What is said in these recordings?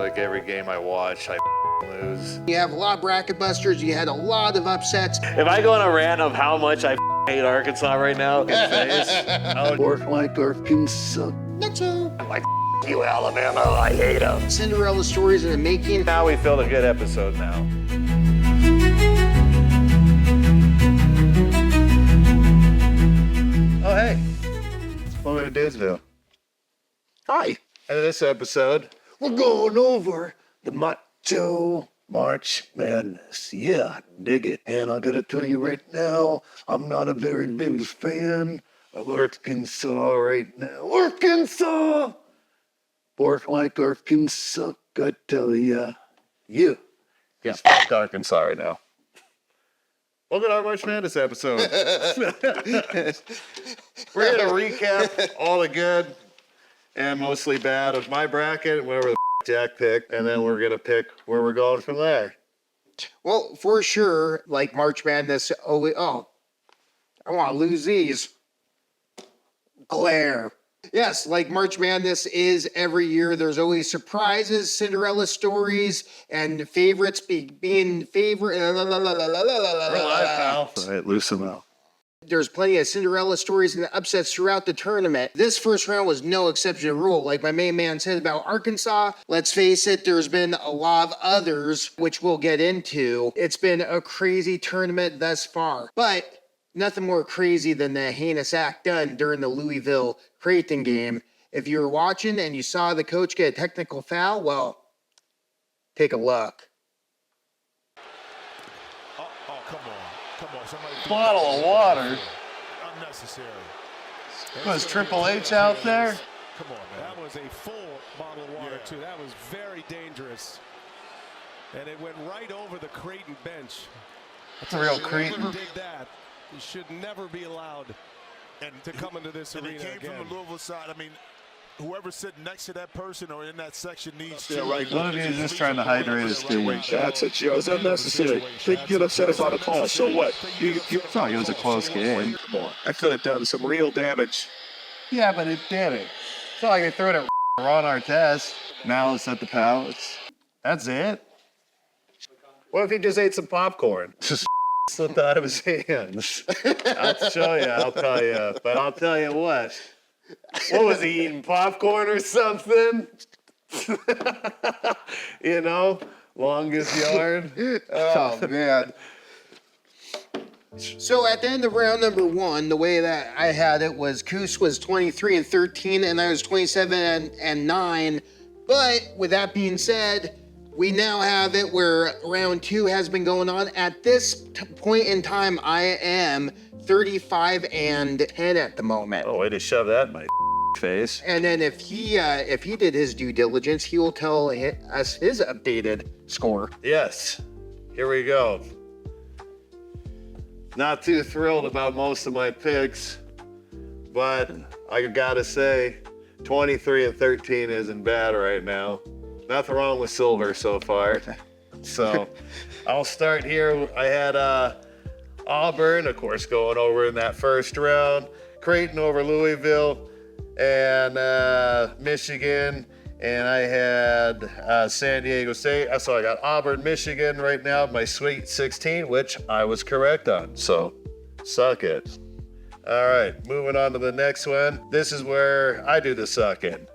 like every game I watch, I lose. You have a lot of bracket busters. You had a lot of upsets. If I go on a rant of how much I hate Arkansas right now, I would Work like Arkansas. Not so. I'm like, you Alabama, I hate them. Cinderella stories in the making. Now we feel a good episode now. Oh, hey. Welcome to Dudesville. Hi. And in this episode, We're going over the Macho March Madness. Yeah, dig it. And I gotta tell you right now, I'm not a very big fan of Arkansas right now. Arkansas! Work like Arkansas, I tell ya. Yeah. yeah, fuck Arkansas right now. Welcome to our March Madness episode. We're going to recap all the good and mostly bad of my bracket, whatever the Jack picked, and then we're going to pick where we're going from there. Well, for sure, like March Madness. Oh, I want to lose these. Glare. Yes, like March Madness is every year. There's always surprises, Cinderella stories, and favorites being favorite. We're live, pal. All right, loosen up. There's plenty of Cinderella stories and upsets throughout the tournament. This first round was no exception to the rule. Like my main man said about Arkansas, let's face it, there's been a lot of others, which we'll get into. It's been a crazy tournament thus far. But nothing more crazy than the heinous act done during the Louisville Creighton game. If you were watching and you saw the coach get a technical foul, well, take a look. Oh, come on. Somebody Bottle of water. Unnecessary. Was Triple H out there? Come on, man. That was a full bottle of water, too. That was very dangerous. And it went right over the Creighton bench. That's a real Whoever Creighton. did that, he should never be allowed to come into this arena And it came again. from the Louisville side. I mean, whoever's sitting next to that person or in that section needs Yeah, to. right. One of you is just trying to hydrate his stage. That's it, Joe. It's unnecessary. They get upset about a call. So what? You thought it was a close game. Come on. I could have done some real damage. Yeah, but it did it. It's not like they threw it at Ron Artest. Now it's at the palace. That's it? What if he just ate some popcorn? Just slipped out of his hands. I'll show you, I'll tell you. But I'll tell you what. What was he eating, popcorn or something? You know, longest yard. Oh, man. So at the end of round number one, the way that I had it was Coos was 23-13 and I was 27-9. But with that being said, we now have it where round two has been going on. At this point in time, I am 35-10 at the moment. Oh, way to shove that in my face. And then if he did his due diligence, he will tell us his updated score. Yes, here we go. Not too thrilled about most of my picks, but I gotta say, 23-13 isn't bad right now. Nothing wrong with silver so far. So I'll start here. I had Auburn, of course, going over in that first round. Creighton over Louisville and Michigan. And I had San Diego State. So I got Auburn, Michigan right now, my Sweet 16, which I was correct on. So suck it. All right, moving on to the next one. This is where I do the sucking.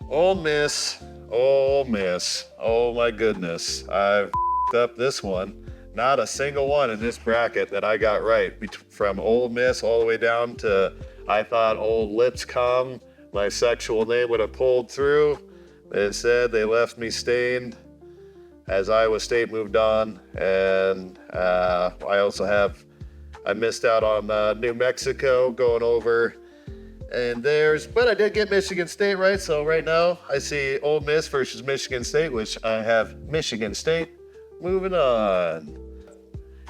Ole Miss. Oh my goodness. I f***ed up this one. Not a single one in this bracket that I got right. From Ole Miss all the way down to I thought Old Lipscomb, my sexual name would have pulled through. Instead, they left me stained as Iowa State moved on. And I missed out on New Mexico going over. But I did get Michigan State right, so right now I see Ole Miss versus Michigan State, which I have Michigan State. Moving on.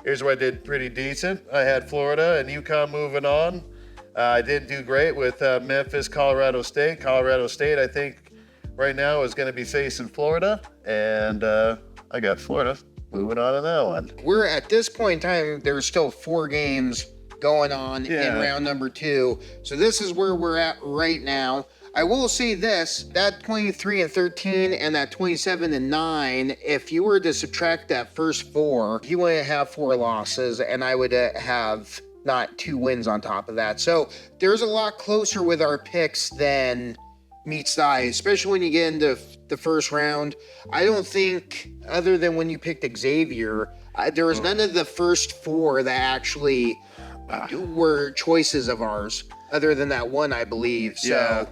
Here's where I did pretty decent. I had Florida and UConn moving on. I didn't do great with Memphis, Colorado State. Colorado State, I think, right now is going to be facing Florida, and I got Florida moving on to that one. We're at this point in time, there's still 4 games going on in round number 2. So this is where we're at right now. I will say this, that 23-13 and that 27-9, if you were to subtract that first 4, you wouldn't have 4 losses, and I would have not 2 wins on top of that. So there's a lot closer with our picks than meets the eye, especially when you get into the first round. I don't think, other than when you picked Xavier, there was none of the first 4 that actually were choices of ours, other than that one, I believe. So Yeah.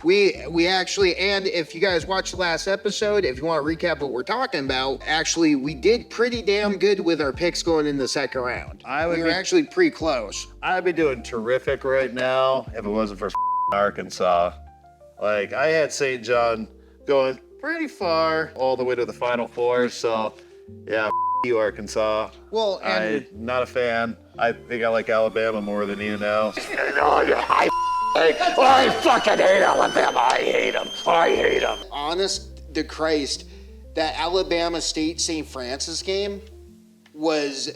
we actually, and if you guys watched the last episode, if you want to recap what we're talking about, actually we did pretty damn good with our picks going in the second round. We were actually pretty close. I'd be doing terrific right now if it wasn't for Arkansas. Like, I had St. John going pretty far all the way to the Final Four, so yeah, you, Arkansas. Well, and I'm not a fan. I think I like Alabama more than you now. I fucking hate Alabama. I hate them. I hate them. honest to Christ, that Alabama State St. Francis game was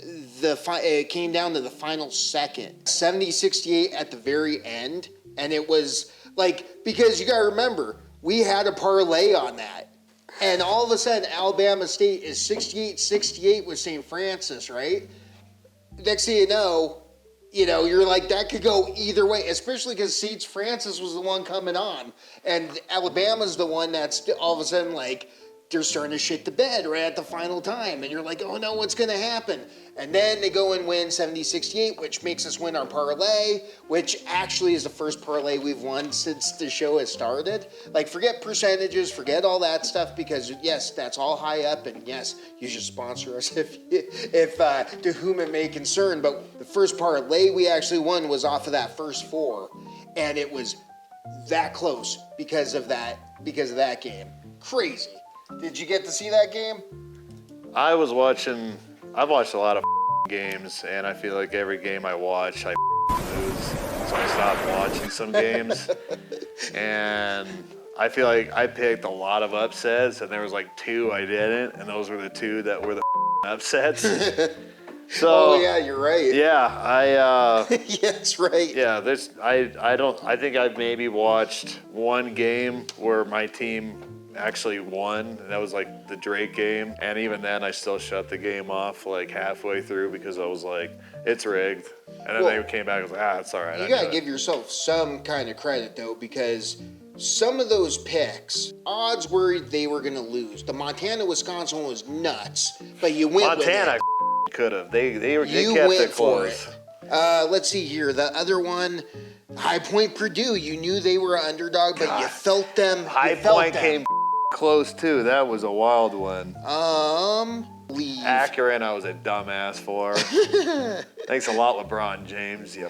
it came down to the final second, 70-68 at the very end, and it was like, because you gotta remember, we had a parlay on that, and all of a sudden Alabama State is 68-68 with St. Francis, right? Next thing you know, you're like, that could go either way, especially because St. Francis was the one coming on, and Alabama's the one that's all of a sudden like, they're starting to shit the bed right at the final time, and you're like, oh no, what's gonna happen? And then they go and win 70-68, which makes us win our parlay, which actually is the first parlay we've won since the show has started. Like, forget percentages, forget all that stuff, because yes, that's all high up, and yes, you should sponsor us if to whom it may concern. But the first parlay we actually won was off of that first 4, and it was that close because of that game. Crazy. Did you get to see that game? I've watched a lot of games, and I feel like every game I watch, I lose. So I stopped watching some games. And I feel like I picked a lot of upsets, and there was like 2 I didn't, and those were the 2 that were the upsets. So, oh yeah, you're right. Yeah, Yeah, that's right. yeah, I think I've maybe watched one game where my team actually won, and that was like the Drake game, and even then I still shut the game off like halfway through because I was like, it's rigged, and then they came back and was like, it's all right. You gotta give yourself some kind of credit though, because some of those picks, odds were they were gonna lose. The Montana-Wisconsin one was nuts, but you went Montana with it. could have. They You kept went it close. for it. Let's see here. The other one, High Point Purdue. You knew they were an underdog, but you felt them. High Point came close too. That was a wild one. Leave. Akron, I was a dumbass for. Thanks a lot, LeBron James. You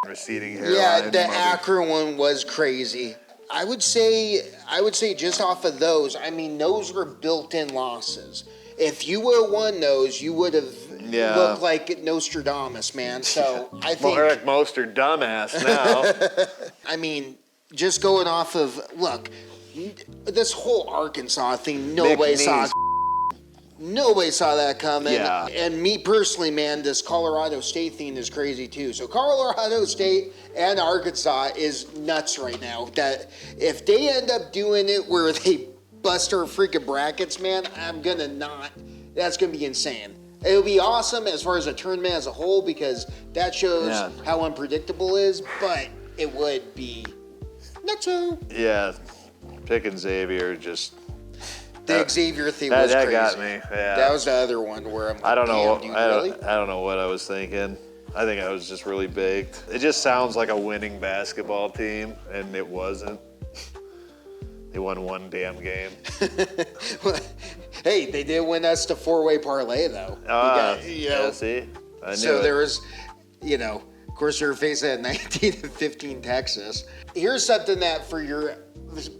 receding hairline. Yeah, the Akron one was crazy. I would say just off of those, I mean, those were built-in losses. If you would have won those, you would have looked like Nostradamus, man. So I think Eric Moster, dumbass now. I mean, just going off of, look, this whole Arkansas thing, nobody saw that coming. Yeah. And me personally, man, this Colorado State thing is crazy too. So Colorado State and Arkansas is nuts right now. That if they end up doing it where they bust our freaking brackets, man, that's gonna be insane. It'll be awesome as far as a tournament as a whole, because that shows how unpredictable it is, but it would be nutso. Yeah, picking Xavier just. The Xavier thing was crazy. That got me. Yeah. That was the other one where I'm like, I don't know. Really? I don't know what I was thinking. I think I was just really baked. It just sounds like a winning basketball team, and it wasn't. They won one damn game. Hey, they did win us the 4-way parlay though. Yeah, see? I knew so it. there was, of course, they were facing at 19-15 Texas. Here's something that for your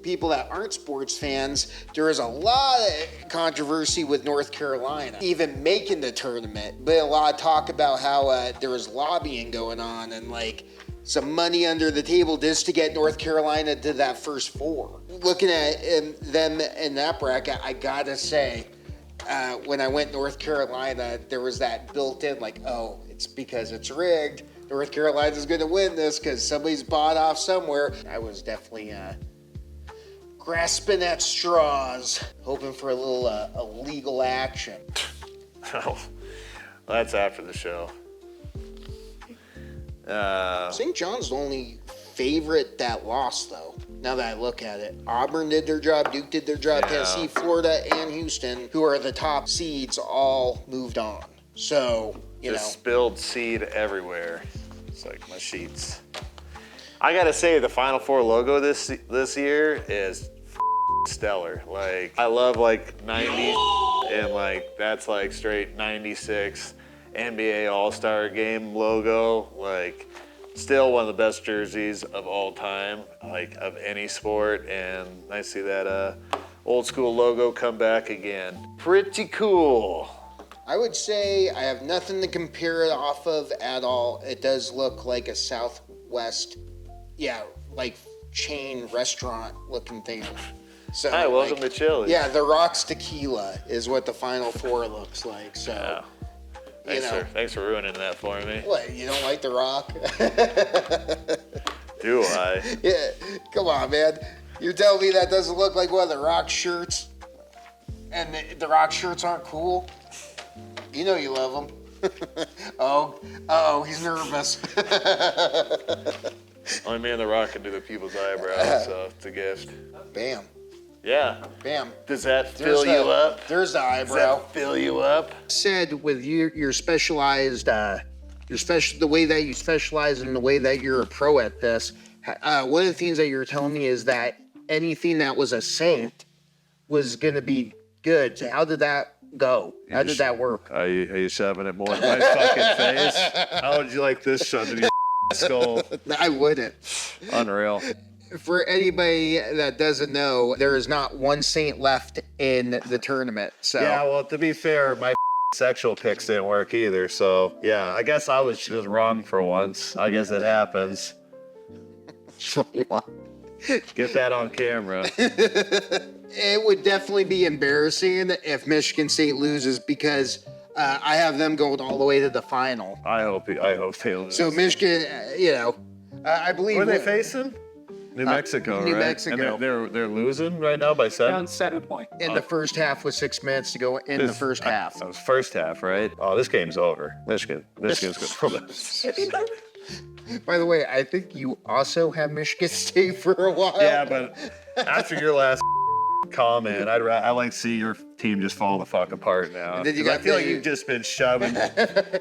people that aren't sports fans, there was a lot of controversy with North Carolina even making the tournament. But a lot of talk about how there was lobbying going on and like some money under the table just to get North Carolina to that first 4. Looking at them in that bracket, I gotta say, when I went North Carolina, there was that built-in like, oh, it's because it's rigged. North Carolina's going to win this because somebody's bought off somewhere. I was definitely grasping at straws, hoping for a little illegal action. Oh, that's after the show. St. John's the only favorite that lost, though. Now that I look at it, Auburn did their job, Duke did their job, Yeah. Tennessee, Florida, and Houston, who are the top seeds, all moved on. So, you know. Just spilled seed everywhere. It's like my sheets. I gotta say, the Final Four logo this year is stellar. Like, I love like 90s, and like that's like straight 96 NBA All-Star Game logo. Like, still one of the best jerseys of all time, like of any sport, and I see that old school logo come back again. Pretty cool. I would say I have nothing to compare it off of at all. It does look like a Southwest, like chain restaurant looking thing. So, Hi, welcome to Chili's. Yeah, the Rock's Tequila is what the Final Four looks like. So, Yeah. you know. Thanks for ruining that for me. What, you don't like the Rock? Do I? Yeah, come on, man. You're telling me that doesn't look like one of the Rock shirts? And the Rock shirts aren't cool? You know you love them. Oh, he's nervous. Only me and The Rock can do the people's eyebrows, so it's a gift. Bam, Yeah. bam. Does that fill you up? There's the Does eyebrow. that fill you up? Said with your specialized, the way that you specialize and the way that you're a pro at this, one of the things that you were telling me is that anything that was a saint was going to be good. So how did that go? How did that work? Are you shoving it more in my fucking face? How would you like this shoved in your skull? I wouldn't. Unreal. For anybody that doesn't know, there is not one saint left in the tournament. So Yeah, well, to be fair, my sexual picks didn't work either, so yeah, I guess I was just wrong for once. I guess it happens. Get that on camera. it would definitely be embarrassing if Michigan State loses because I have them going all the way to the final. I hope they lose. So Michigan, I believe. Who are they facing? New Mexico, New right? Mexico. And they're losing right now by 7? Down 7 point. in the first half with 6 minutes to go in the first half. That was first half, right? Oh, this game's over. Michigan's going to By the way, I think you also have Michigan State for a while. Yeah, but after your last comment, I like to see your team just fall the fuck apart now. And then you 'Cause I got feel the- like you've just been shoving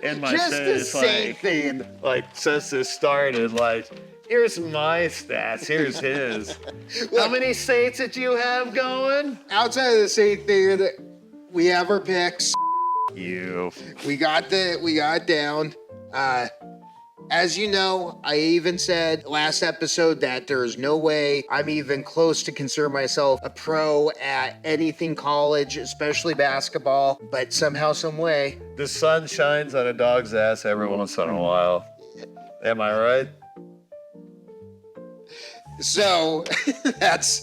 in my Just the face, same like, thing. like since this started. Like, here's my stats. Here's his. How many states did you have going? Outside of the same thing, we have our picks. You. We got it down. As you know, I even said last episode that there's no way I'm even close to consider myself a pro at anything college, especially basketball. But somehow, some way, The sun shines on a dog's ass every once in a while. Am I right? so that's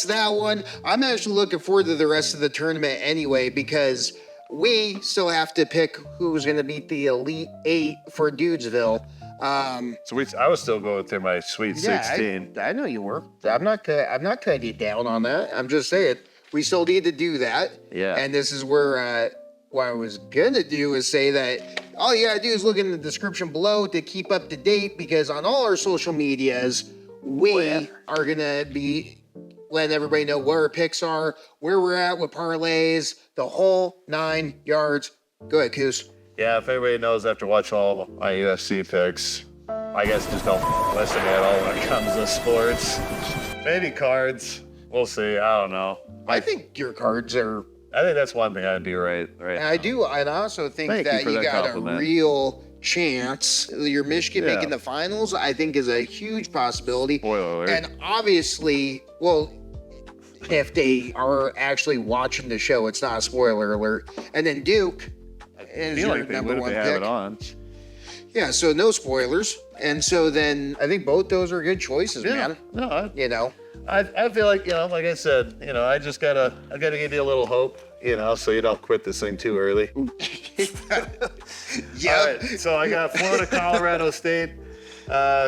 that one. I'm actually looking forward to the rest of the tournament anyway because we still have to pick who's going to beat the Elite Eight for Dudesville. So I was still going through my Sweet 16. I know you were. I'm not cutting you down on that. I'm just saying we still need to do that. Yeah. And this is where what I was gonna do is say that all you gotta do is look in the description below to keep up to date because on all our social medias we are gonna be letting everybody know what our picks are, where we're at with parlays, the whole 9 yards. Go ahead, Coos. Yeah, if anybody knows after watching all my UFC picks, I guess just don't listen at all when it comes to sports. Maybe cards. We'll see. I don't know. I think your cards are. I think that's one thing I do right. I do. And I also think Thank you that for you that got compliment. a real chance. Your Michigan Yeah. making the finals, I think, is a huge possibility. Spoiler alert. And obviously, well, if they are actually watching the show, it's not a spoiler alert. And then Duke is I feel your like they number would if one they have pick. it on. Yeah, so no spoilers. And so then I think both those are good choices, man. No, You know, I feel like, like I said, I gotta give you a little hope, so you don't quit this thing too early. Yeah. All right, so I got Florida, Colorado State,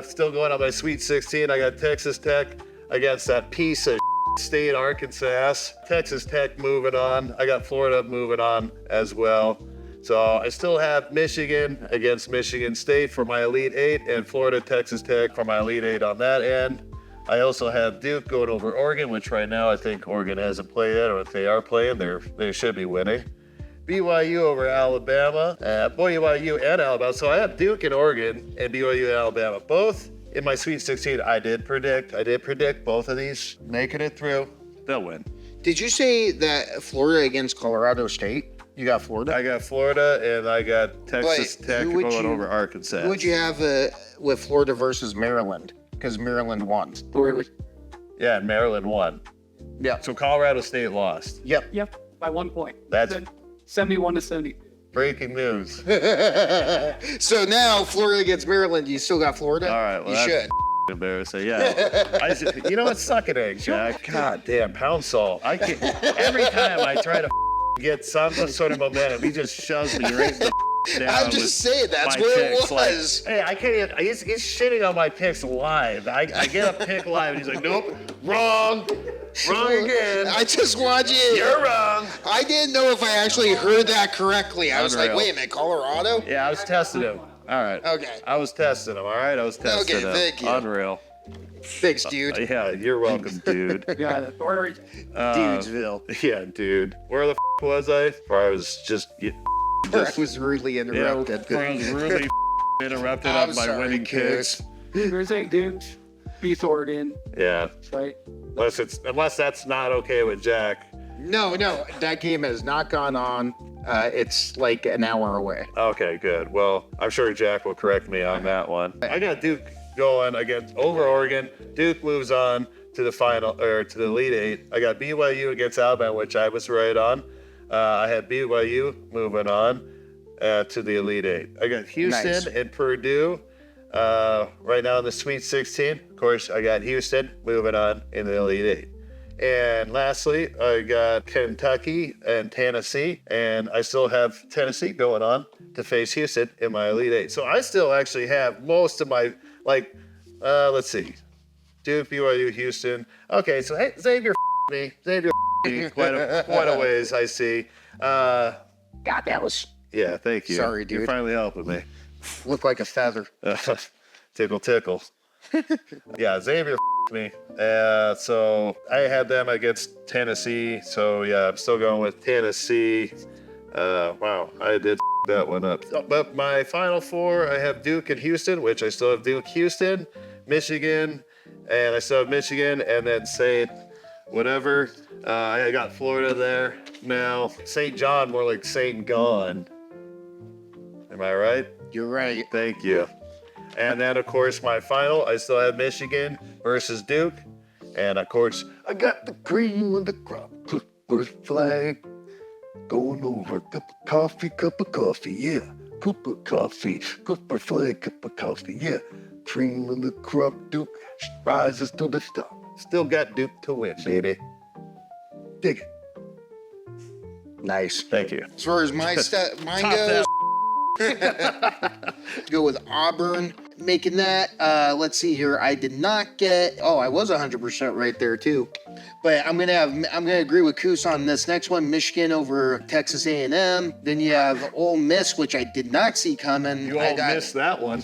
still going on my Sweet 16. I got Texas Tech against that piece of state, Arkansas. Texas Tech moving on. I got Florida moving on as well. So I still have Michigan against Michigan State for my Elite Eight, and Florida, Texas Tech for my Elite Eight on that end. I also have Duke going over Oregon, which right now I think Oregon hasn't played yet, or if they are playing, they should be winning. BYU over Alabama, BYU and Alabama. So I have Duke and Oregon and BYU and Alabama. Both in my Sweet 16, I did predict both of these making it through. They'll win. Did you say that Florida against Colorado State? You got Florida? I got Florida and I got Texas But Tech who would going you- over Arkansas. Who would you have with Florida versus Maryland? Because Maryland won. Yeah, and Maryland won. Yeah. So Colorado State lost. Yep. Yep, by 1 point. That's 71-70. breaking news. So now Florida against Maryland. You still got Florida? All right, well, you that's should. embarrassing. Yeah. You know what? Suck it, egg, Jack. God damn, pound salt. Every time I try to get some sort of momentum, he just shoves me right the down. I'm with just saying that's my what it picks. Like, was. hey, I can't even, he's shitting on my picks live. I get a pick live, and he's like, nope, wrong again. I just want you. You're wrong. I didn't know if I actually heard that correctly. I was like, Unreal. wait a minute, Colorado? Yeah, I was testing him. All right. Okay. I was testing him, all right? I was testing him. thank you. Unreal. Thanks, dude. Yeah, you're welcome, dude. Yeah, the Florida region. Dudesville. Yeah, dude. Where the was I? Where I was just... I was rudely interrupted. I was really interrupted I'm on my sorry, winning Coos. kicks. You're saying Duke beats Oregon, Yeah, right? unless that's not okay with Jack. No, that game has not gone on. It's like an hour away. Okay, good. Well, I'm sure Jack will correct me on that one. I got Duke going over Oregon. Duke moves on to the final, or to the Elite Eight. I got BYU against Alabama, which I was right on. I had BYU moving on to the Elite Eight. I got Houston Nice. and Purdue right now in the Sweet 16. Of course, I got Houston moving on in the Elite Eight. And lastly, I got Kentucky and Tennessee, and I still have Tennessee going on to face Houston in my Elite Eight. So I still actually have most of my, let's see, Duke, BYU, Houston. Okay, so hey, Xavier me. Xavier me quite a ways, I see. God, that was Yeah, thank you. Sorry, dude. You're finally helping me. looked like a feather. Tickle. Yeah, Xavier me. So I had them against Tennessee. So yeah, I'm still going with Tennessee. Wow, I did that one up. But my final four, I have Duke and Houston, which I still have Duke, Houston, Michigan, and I still have Michigan, and then St. Whatever. I got Florida there. Now, St. John, more like St. Gone. Am I right? You're right. Thank you. And then, of course, my final, I still have Michigan versus Duke. And, of course, I got the cream of the crop, Clippers flag. Going over, cup of coffee, yeah. Cup of coffee, Clipper flag, cup of coffee, yeah. Cream of the crop, Duke rises to the top. still got Duke to win, baby. Dig it. Nice. Thank you. As far as mine goes, go with Auburn. Making that, let's see here. I did not get, I was 100% right there too. But I'm gonna agree with Coos on this next one. Michigan over Texas A&M. Then you have Ole Miss, which I did not see coming. You all missed that one.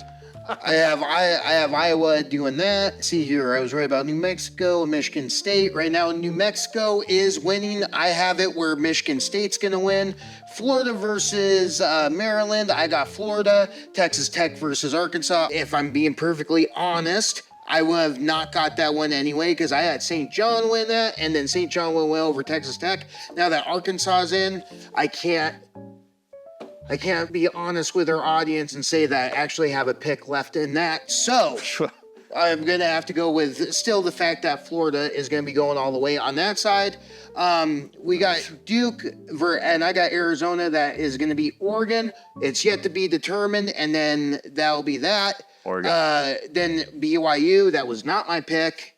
I have Iowa doing that. See here, I was right about New Mexico and Michigan State. Right now, New Mexico is winning. I have it where Michigan State's gonna win. Florida versus Maryland. I got Florida. Texas Tech versus Arkansas. If I'm being perfectly honest, I would have not got that one anyway because I had St. John win that, and then St. John went well over Texas Tech. Now that Arkansas is in, I can't be honest with our audience and say that I actually have a pick left in that. So I'm going to have to go with still the fact that Florida is going to be going all the way on that side. We got Duke and I got Arizona. That is going to be Oregon. It's yet to be determined. And then that'll be that. Oregon. Then BYU. That was not my pick.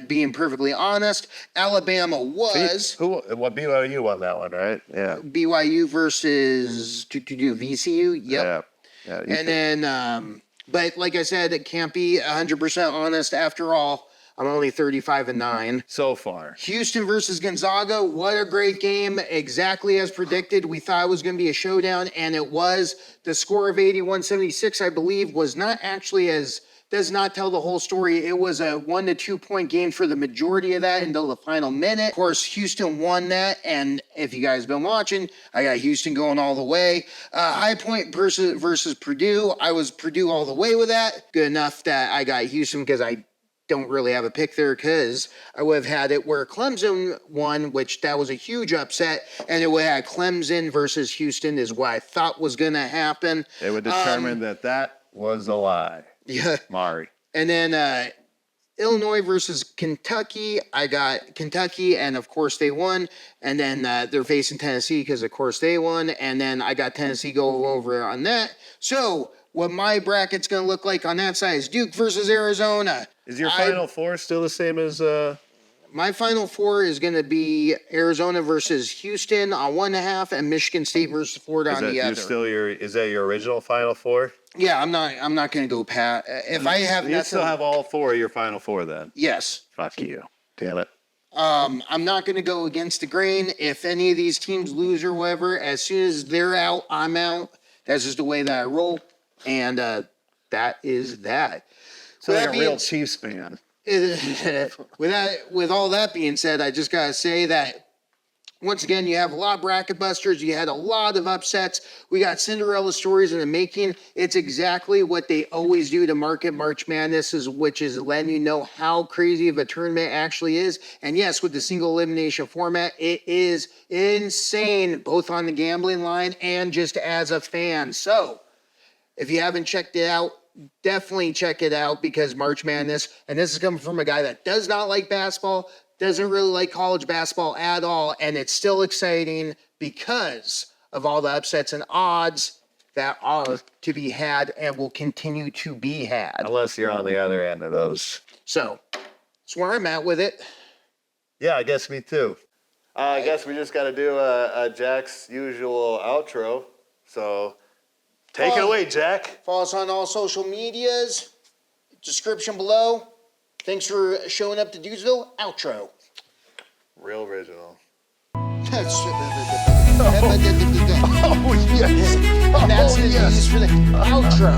Being perfectly honest, Alabama was What BYU won that one, right? Yeah. BYU versus VCU. Yep. Yeah. And then, but like I said, it can't be 100% honest. After all, I'm only 35-9. So far. Houston versus Gonzaga. What a great game. Exactly as predicted. We thought it was going to be a showdown, and it was. The score of 81-76, I believe, was not actually does not tell the whole story. It was a 1 to 2 point game for the majority of that until the final minute. Of course, Houston won that, and if you guys have been watching, I got Houston going all the way. High Point versus Purdue. I was Purdue all the way with that. Good enough that I got Houston because I don't really have a pick there, because I would have had it where Clemson won, which that was a huge upset, and it would have had Clemson versus Houston is what I thought was going to happen. They would determine that was a lie. Yeah. Mari. And then Illinois versus Kentucky. I got Kentucky, and of course they won. And then they're facing Tennessee because, of course, they won. And then I got Tennessee go over on that. So what my bracket's going to look like on that side is Duke versus Arizona. Is your Final Four still the same as... My Final Four is going to be Arizona versus Houston on one half and Michigan State versus Florida on the other. Is that your original Final Four? Yeah, I'm not going to go pat. If I have You still have all four of your Final Four then? Yes. Fuck you. Damn it. I'm not going to go against the grain. If any of these teams lose or whatever, as soon as they're out, I'm out. That's just the way that I roll. And that is that. So like a real Chiefs fan. With all that being said, I just got to say that once again, you have a lot of bracket busters. You had a lot of upsets. We got Cinderella stories in the making. It's exactly what they always do to market March Madness, which is letting you know how crazy of a tournament actually is. And yes, with the single elimination format, it is insane, both on the gambling line and just as a fan. So if you haven't checked it out, definitely check it out, because March Madness, and this is coming from a guy that does not like basketball, doesn't really like college basketball at all, and it's still exciting because of all the upsets and odds that are to be had and will continue to be had. Unless you're on the other end of those. So, that's where I'm at with it. Yeah, I guess me too. I guess we just got to do a Jack's usual outro. So, take it away, Jack. Follow us on all social medias. Description below. Thanks for showing up to Dudesville. Outro. Real original. And that's the use for the outro.